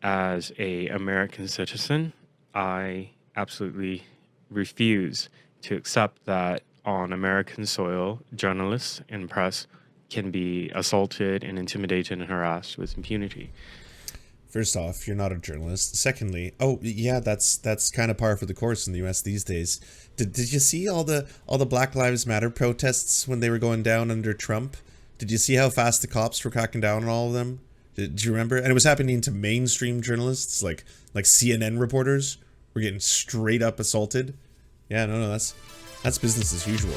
as a American citizen, I absolutely refuse to accept that on American soil, journalists and press can be assaulted and intimidated and harassed with impunity. First off, you're not a journalist. Secondly, oh yeah, that's kind of par for the course in the U.S. these days. Did you see all the Black Lives Matter protests when they were going down under Trump? Did you see how fast the cops were cracking down on all of them? Did you remember? And it was happening to mainstream journalists, like CNN reporters were getting straight up assaulted. Yeah, no, that's business as usual.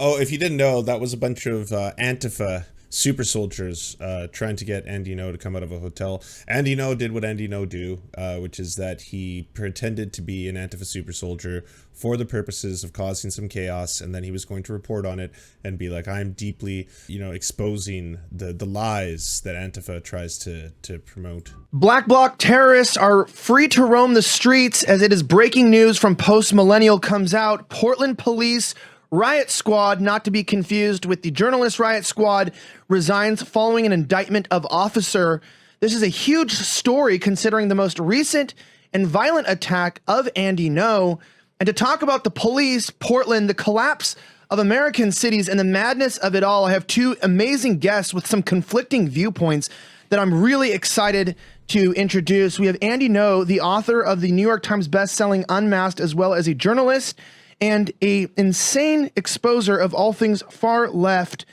Oh, if you didn't know, that was a bunch of Antifa super soldiers trying to get Andy Ngo to come out of a hotel. Andy Ngo did what Andy Ngo do, which is that he pretended to be an Antifa super soldier for the purposes of causing some chaos, and then he was going to report on it and be like, I'm deeply, exposing the lies that Antifa tries to promote. Black bloc terrorists are free to roam the streets as it is breaking news from Post Millennial comes out. Portland police riot squad, not to be confused with the journalist riot squad, resigns following an indictment of officer. This is a huge story considering the most recent and violent attack of Andy Ngo. And to talk about the police, Portland, the collapse of American cities, and the madness of it all, I have two amazing guests with some conflicting viewpoints that I'm really excited to introduce. We have Andy Ngo, the author of the New York Times bestselling Unmasked, as well as a journalist and a insane exposer of all things far left.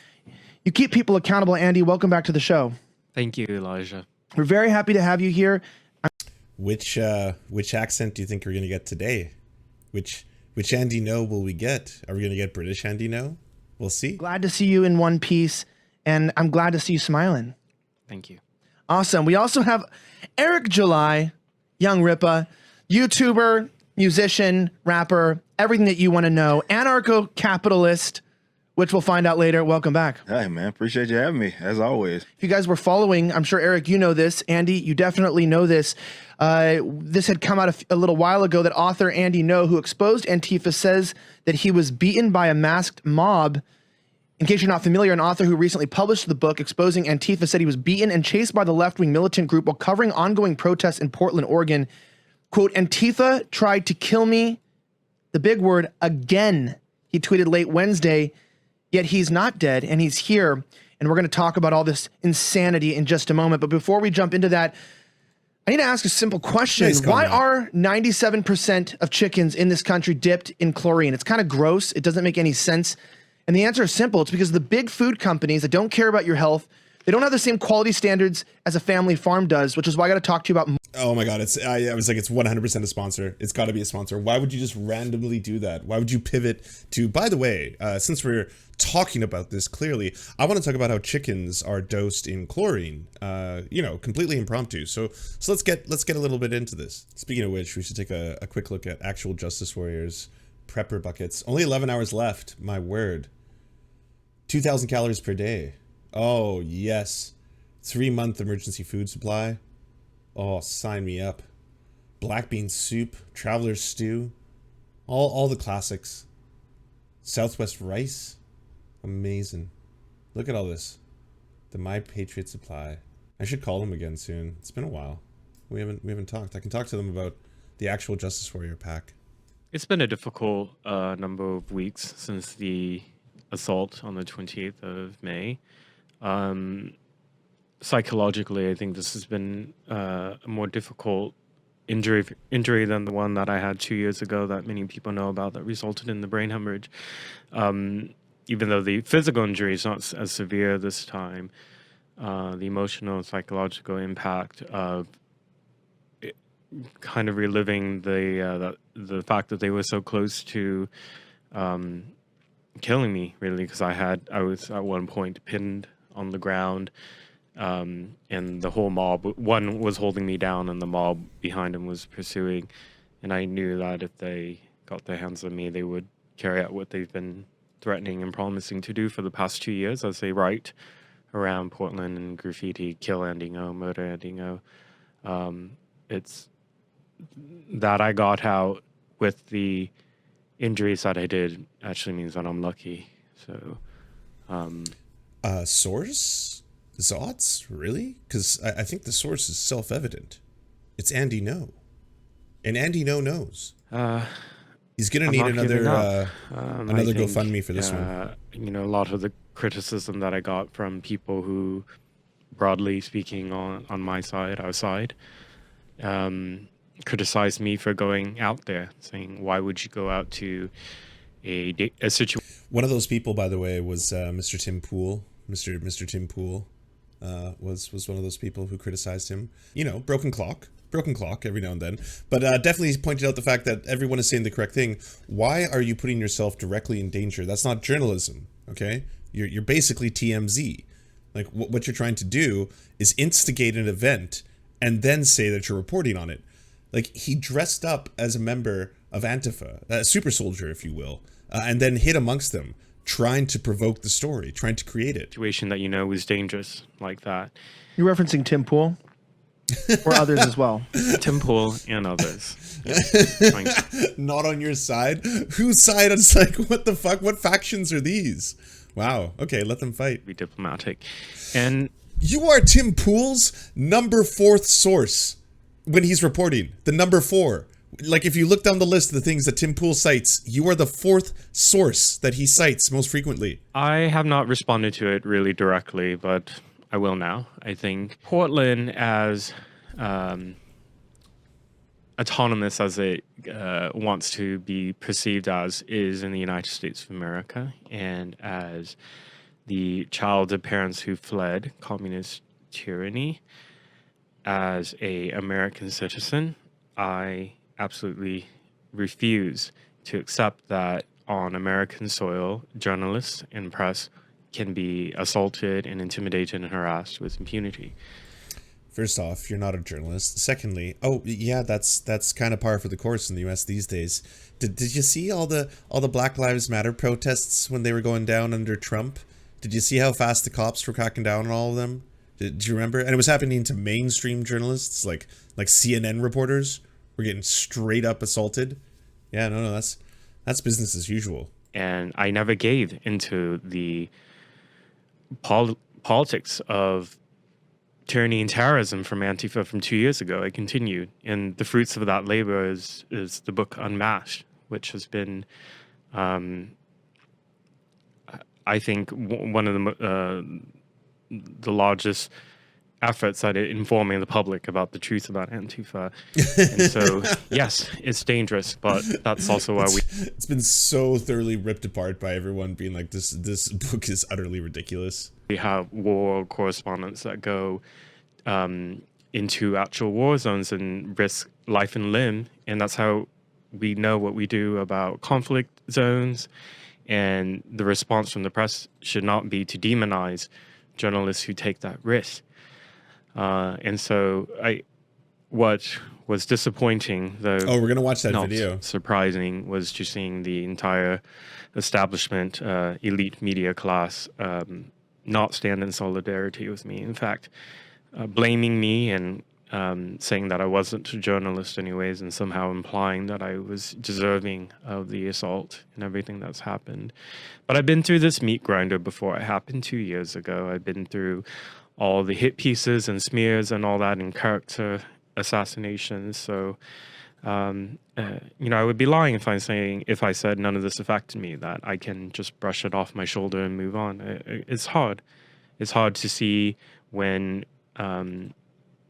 You keep people accountable, Andy. Welcome back to the show. Thank you, Elijah. We're very happy to have you here. Which accent do you think we're going to get today? Which Andy Ngo will we get? Are we going to get British Andy Ngo? We'll see. Glad to see you in one piece, and I'm glad to see you smiling. Thank you. Awesome. We also have Eric July, Young Ripa, YouTuber, musician, rapper, everything that you want to know, anarcho-capitalist, which we'll find out later. Welcome back. Hey, man. Appreciate you having me, as always. If you guys were following, I'm sure, Eric, you know this. Andy, you definitely know this. This had come out a little while ago that author Andy Ngo, who exposed Antifa, says that he was beaten by a masked mob. In case you're not familiar, an author who recently published the book exposing Antifa said he was beaten and chased by the left-wing militant group while covering ongoing protests in Portland, Oregon. Quote, Antifa tried to kill me, the big word, again, he tweeted late Wednesday, yet he's not dead and he's here. And we're going to talk about all this insanity in just a moment. But before we jump into that, I need to ask a simple question. Nice. Why are 97% of chickens in this country dipped in chlorine? It's kind of gross. It doesn't make any sense. And the answer is simple. It's because the big food companies that don't care about your health, they don't have the same quality standards as a family farm does, which is why I got to talk to you about. Oh my God. I was like, it's 100% a sponsor. It's got to be a sponsor. Why would you just randomly do that? Why would you pivot to, by the way, since we're talking about this clearly, I want to talk about how chickens are dosed in chlorine, completely impromptu. So let's get a little bit into this. Speaking of which, we should take a quick look at actual Justice Warriors prepper buckets. Only 11 hours left. My word. 2,000 calories per day. Oh, yes. 3-month emergency food supply. Oh, sign me up. Black bean soup, traveler's stew, all the classics. Southwest rice. Amazing. Look at all this. The My Patriot Supply. I should call them again soon. It's been a while. We haven't talked. I can talk to them about the actual Justice Warrior pack. It's been a difficult number of weeks since the assault on the 28th of May. Psychologically, I think this has been a more difficult injury than the one that I had 2 years ago that many people know about that resulted in the brain hemorrhage. Even though the physical injury is not as severe this time, the emotional and psychological impact of it, kind of reliving the fact that they were so close to killing me, really, because I was at one point pinned on the ground, and the whole mob, one was holding me down and the mob behind him was pursuing, and I knew that if they got their hands on me, they would carry out what they've been threatening and promising to do for the past 2 years as they write around Portland and graffiti, kill Andy Ngo, murder Andy Ngo. It's that I got out with the injuries that I did actually means that I'm lucky. So, Source? Zots? Really? Because I think the source is self-evident. It's Andy Ngo. And Andy Ngo knows. He's gonna need another another think, GoFundMe for this one. You know, a lot of the criticism that I got from people who, broadly speaking, on my side, our side, criticized me for going out there, saying, "Why would you go out to a situation?" One of those people, by the way, was Mr. Tim Pool. Mr. Tim Pool was one of those people who criticized him. You know, broken clock every now and then. But definitely pointed out the fact that everyone is saying the correct thing. Why are you putting yourself directly in danger? That's not journalism, okay? You're basically TMZ. Like, what you're trying to do is instigate an event and then say that you're reporting on it. Like, he dressed up as a member of Antifa, a super soldier, if you will, and then hid amongst them, trying to provoke the story, trying to create it. Situation that you know was dangerous like that. You're referencing Tim Pool? Or others as well? Tim Pool and others. Yeah. Not on your side? Whose side? It's like, what the fuck? What factions are these? Wow. Okay, let them fight. Be diplomatic. And you are Tim Pool's number 4th source when he's reporting. The number 4. Like, if you look down the list of the things that Tim Pool cites, you are the 4th source that he cites most frequently. I have not responded to it really directly, but I will now. I think Portland, as autonomous as it wants to be perceived as, is in the United States of America, and as the child of parents who fled communist tyranny, as a American citizen, I absolutely refuse to accept that on American soil, journalists and press can be assaulted and intimidated and harassed with impunity. First off, you're not a journalist. Secondly, oh yeah, that's kind of par for the course in the U.S. these days. Did you see all the Black Lives Matter protests when they were going down under Trump? Did you see how fast the cops were cracking down on all of them? Did you remember? And it was happening to mainstream journalists, like CNN reporters were getting straight up assaulted. Yeah, no, that's business as usual. And I never gave into the politics of tyranny and terrorism from Antifa from 2 years ago. I continued, and the fruits of that labor is the book Unmasked, which has been, I think, one of the largest efforts at informing the public about the truth about Antifa. And so, yes, it's dangerous, but that's also why it's been so thoroughly ripped apart by everyone being like, this book is utterly ridiculous. We have war correspondents that go into actual war zones and risk life and limb, and that's how we know what we do about conflict zones. And the response from the press should not be to demonize journalists who take that risk. And so what was disappointing, though, we're gonna watch that video. Surprising, was just seeing the entire establishment, elite media class, not stand in solidarity with me. In fact, blaming me and saying that I wasn't a journalist anyways, and somehow implying that I was deserving of the assault and everything that's happened. But I've been through this meat grinder before. It happened 2 years ago. I've been through all the hit pieces and smears and all that, and character assassinations. So, I would be lying if I said none of this affected me, that I can just brush it off my shoulder and move on. It's hard. It's hard to see when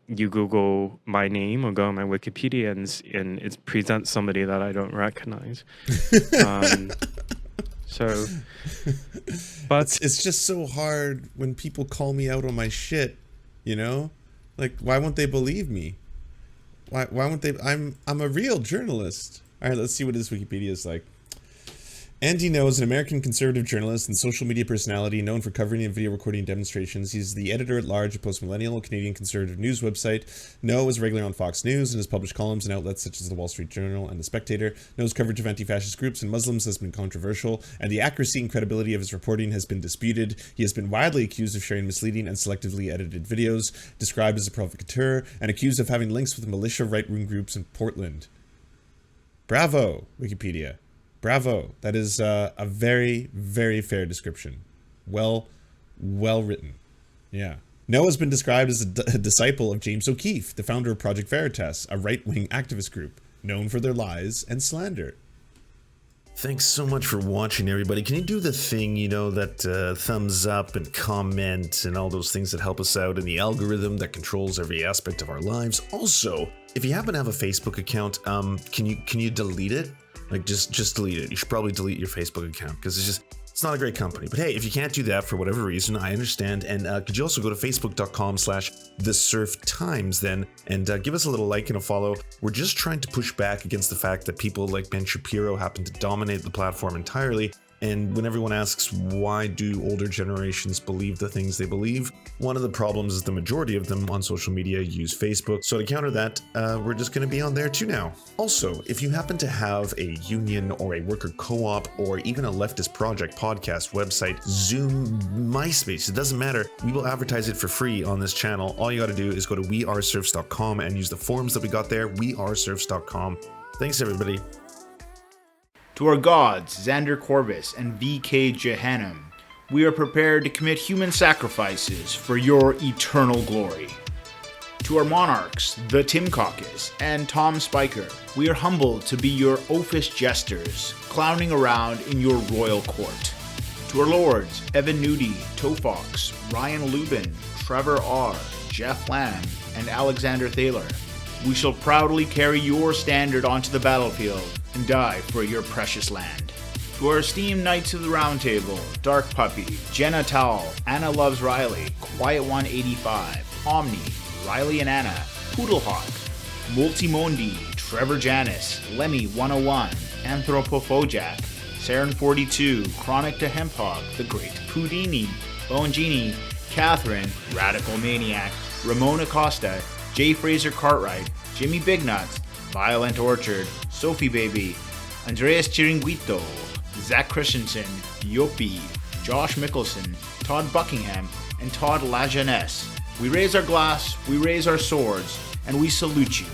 you Google my name or go on my Wikipedia and it presents somebody that I don't recognize. But it's just so hard when people call me out on my shit, you know? Like, why won't they believe me? Why won't they? I'm a real journalist. All right, let's see what his Wikipedia is like. Andy Ngo is an American conservative journalist and social media personality known for covering and video recording demonstrations. He's the editor-at-large of Post-Millennial, a Canadian conservative news website. Ngo is regular on Fox News and has published columns in outlets such as The Wall Street Journal and The Spectator. Ngo's coverage of anti-fascist groups and Muslims has been controversial, and the accuracy and credibility of his reporting has been disputed. He has been widely accused of sharing misleading and selectively edited videos, described as a provocateur, and accused of having links with militia right-wing groups in Portland. Bravo, Wikipedia. Bravo. That is a very, very fair description. Well written. Yeah. Ngo has been described as a disciple of James O'Keefe, the founder of Project Veritas, a right-wing activist group known for their lies and slander. Thanks so much for watching, everybody. Can you do the thing, that thumbs up and comment and all those things that help us out in the algorithm that controls every aspect of our lives? Also, if you happen to have a Facebook account, can you delete it? Like, just delete it. You should probably delete your Facebook account because it's not a great company. But hey, if you can't do that for whatever reason, I understand. And could you also go to facebook.com/thesurftimes then and give us a little like and a follow. We're just trying to push back against the fact that people like Ben Shapiro happen to dominate the platform entirely. And when everyone asks why do older generations believe the things they believe, one of the problems is the majority of them on social media use Facebook. So to counter that, we're just going to be on there too now. Also, if you happen to have a union or a worker co-op or even a leftist project, podcast, website, Zoom, MySpace, it doesn't matter. We will advertise it for free on this channel. All you got to do is go to weareserfs.com and use the forms that we got there, weareserfs.com. Thanks, everybody. To our gods, Xander Corvus and VK Jehannam, we are prepared to commit human sacrifices for your eternal glory. To our monarchs, the Tim Caucus and Tom Spiker, we are humbled to be your oafish jesters, clowning around in your royal court. To our lords, Evan Nudie, Tofox, Ryan Lubin, Trevor R., Jeff Lamb, and Alexander Thaler, we shall proudly carry your standard onto the battlefield and die for your precious land. To our esteemed Knights of the Round Table, Dark Puppy, Jenna Towell, Anna Loves Riley, Quiet 185, Omni, Riley and Anna, Poodlehawk, Multimondi, Trevor Janis, Lemmy 101, Anthropophojak, Saren 42, Chronic to Hemphog, The Great Pudini, Bone Genie, Catherine, Radical Maniac, Ramona Costa, J. Fraser Cartwright, Jimmy Bignuts, Violent Orchard, Sophie Baby, Andreas Chiringuito, Zach Christensen, Yopi, Josh Mickelson, Todd Buckingham, and Todd Lajeunesse. We raise our glass, we raise our swords, and we salute you.